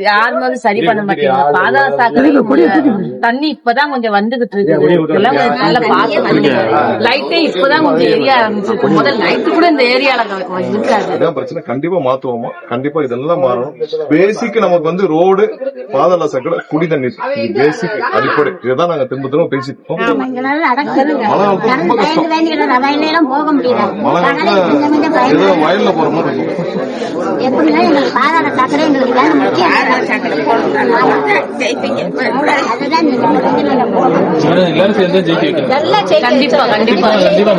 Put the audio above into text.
யாருமே சரி பண்ண மாட்டீங்க. பாதாள சாக்கடை தண்ணி இப்பதான் கொஞ்சம் வந்துகிட்டு இருக்கு. எல்லாம் நல்லா பாத்து லைட்டே இப்பதான் கொஞ்சம் ஏரியா ஆரம்பிச்சிருக்கு. முதல் லைட் கூட இந்த ஏரியால இருக்காது. பிரச்சனை கண்டிப்பா மாத்துவோமா? கண்டிப்பா இதெல்லாம் மாறணும். பேசிக் நமக்கு வந்து ரோடு, பாதாள சாக்கடை, குடி தண்ணீர், பேசிக் அடிப்படை. இதான் நாங்க திரும்ப திரும்ப பேசிட்டோம். மழை காலத்துல ஏதோ வயல்ல போற மாதிரி இருக்கும். பாதாள சாக்கடை எல்லாரும் சேர்ந்து ஜெயிக்க கண்டிப்பா கண்டிப்பா கண்டிப்பா